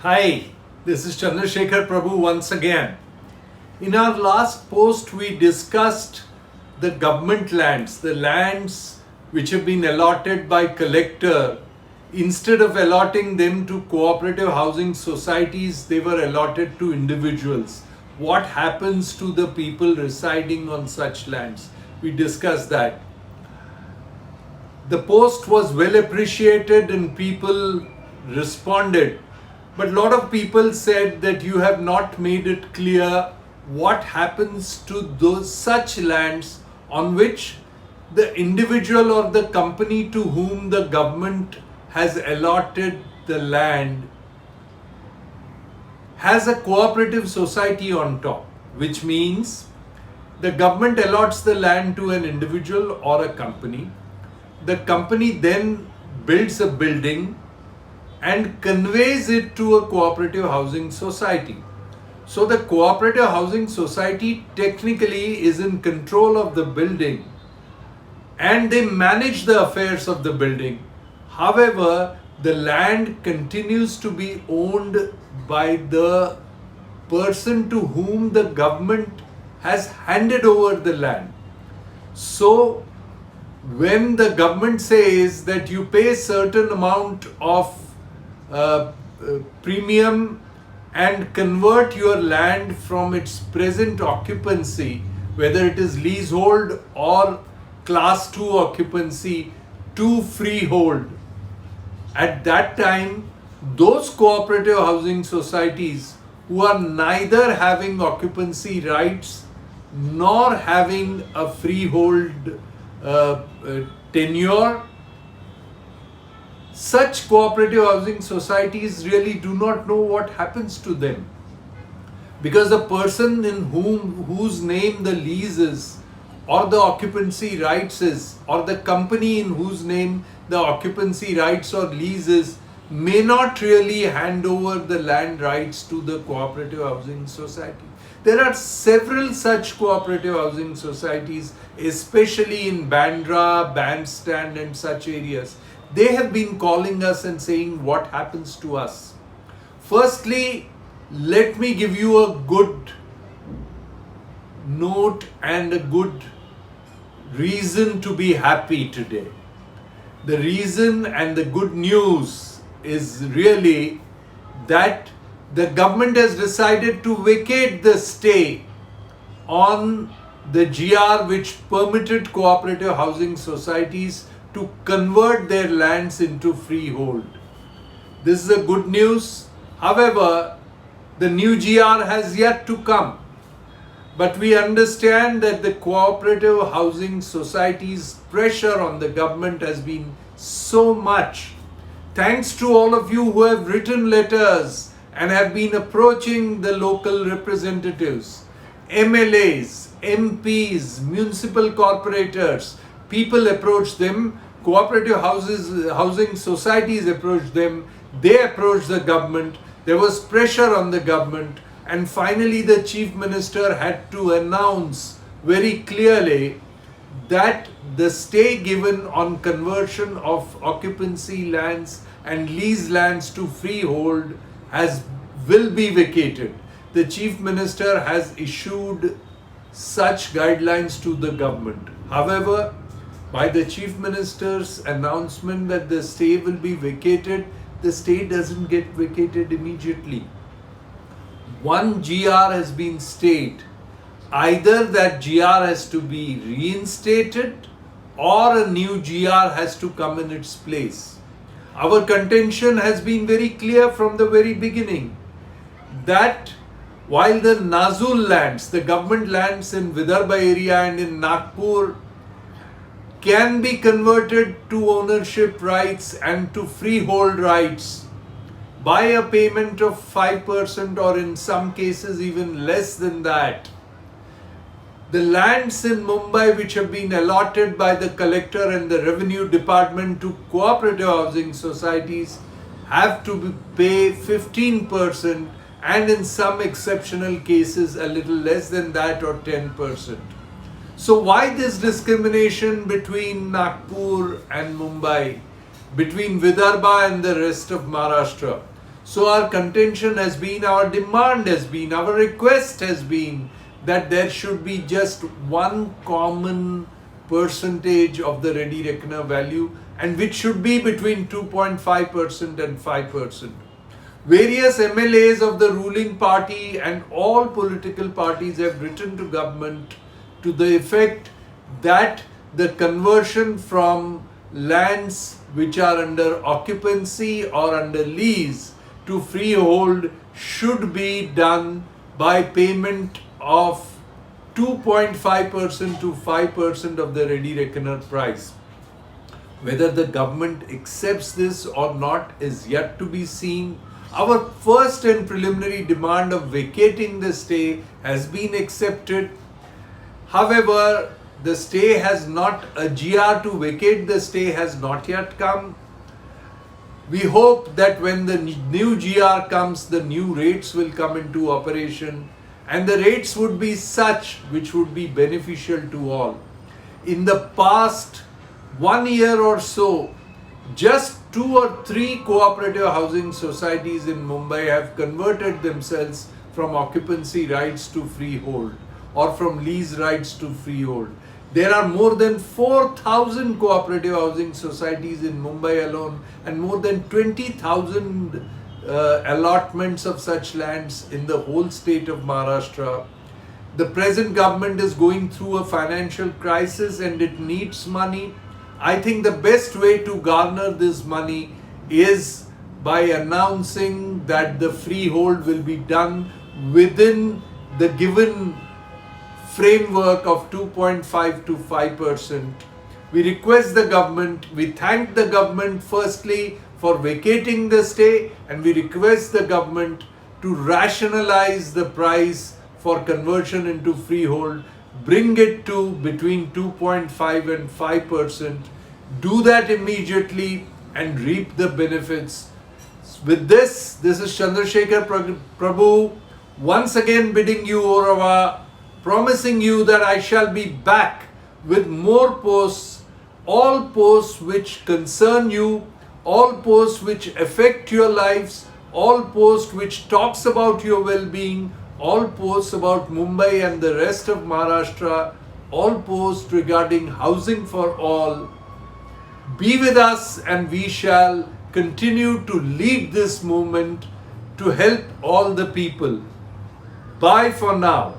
Hi, this is Chandrashekhar Prabhu once again. In our last post, we discussed the government lands, the lands which have been allotted by collector. Instead of allotting them to cooperative housing societies, they were allotted to individuals. What happens to the people residing on such lands? We discussed that. The post was well appreciated and people responded. But a lot of people said that you have not made it clear what happens to those such lands on which the individual or the company to whom the government has allotted the land has a cooperative society on top, which means the government allots the land to an individual or a company. The company then builds a building and conveys it to a cooperative housing society. So the cooperative housing society technically is in control of the building and they manage the affairs of the building. However, the land continues to be owned by the person to whom the government has handed over the land. So when the government says that you pay certain amount of premium and convert your land from its present occupancy, whether it is leasehold or class 2 occupancy, to freehold. At that time, those cooperative housing societies who are neither having occupancy rights nor having a freehold tenure, such cooperative housing societies really do not know what happens to them, because the person in whose name the lease is or the occupancy rights is, or the company in whose name the occupancy rights or lease is, may not really hand over the land rights to the cooperative housing society. There are several such cooperative housing societies, especially in Bandra, Bandstand and such areas. They have been calling us and saying what happens to us. Firstly, let me give you a good note and a good reason to be happy today. The reason and the good news is really that the government has decided to vacate the stay on the GR which permitted cooperative housing societies to convert their lands into freehold. This is a good news. However, the new GR has yet to come. But we understand that the cooperative housing society's pressure on the government has been so much. Thanks to all of you who have written letters and have been approaching the local representatives, MLAs, MPs, municipal corporators. People approach them, cooperative housing societies approach them, they approach the government, there was pressure on the government, and finally the Chief Minister had to announce very clearly that the stay given on conversion of occupancy lands and lease lands to freehold will be vacated. The Chief Minister has issued such guidelines to the government. However, by the Chief Minister's announcement that the stay will be vacated, the stay doesn't get vacated immediately. One GR has been stayed. Either that GR has to be reinstated or a new GR has to come in its place. Our contention has been very clear from the very beginning that while the Nazul lands, the government lands in Vidarbha area and in Nagpur, can be converted to ownership rights and to freehold rights by a payment of 5% or in some cases even less than that. The lands in Mumbai which have been allotted by the collector and the revenue department to cooperative housing societies have to pay 15% and in some exceptional cases a little less than that or 10%. So why this discrimination between Nagpur and Mumbai, between Vidarbha and the rest of Maharashtra? So our contention has been, our demand has been, our request has been that there should be just one common percentage of the ready reckoner value, and which should be between 2.5% and 5%. Various MLAs of the ruling party and all political parties have written to government to the effect that the conversion from lands which are under occupancy or under lease to freehold should be done by payment of 2.5% to 5% of the ready reckoner price. Whether the government accepts this or not is yet to be seen. Our first and preliminary demand of vacating the stay has been accepted. However, the stay has not, a GR to vacate the stay has not yet come. We hope that when the new GR comes, the new rates will come into operation, and the rates would be such which would be beneficial to all. In the past 1 year or so, just 2 or 3 cooperative housing societies in Mumbai have converted themselves from occupancy rights to freehold or from lease rights to freehold. There are more than 4,000 cooperative housing societies in Mumbai alone, and more than 20,000 allotments of such lands in the whole state of Maharashtra. The present government is going through a financial crisis and it needs money. I think the best way to garner this money is by announcing that the freehold will be done within the given framework of 2.5 to 5%. We request the government, we thank the government firstly for vacating the stay, and we request the government to rationalize the price for conversion into freehold, bring it to between 2.5 and 5%. Do that immediately and reap the benefits. With this is Chandrashekhar Prabhu once again bidding you au revoir, promising you that I shall be back with more posts, all posts which concern you, all posts which affect your lives, all posts which talks about your well-being, all posts about Mumbai and the rest of Maharashtra, all posts regarding housing for all. Be with us and we shall continue to lead this movement to help all the people. Bye for now.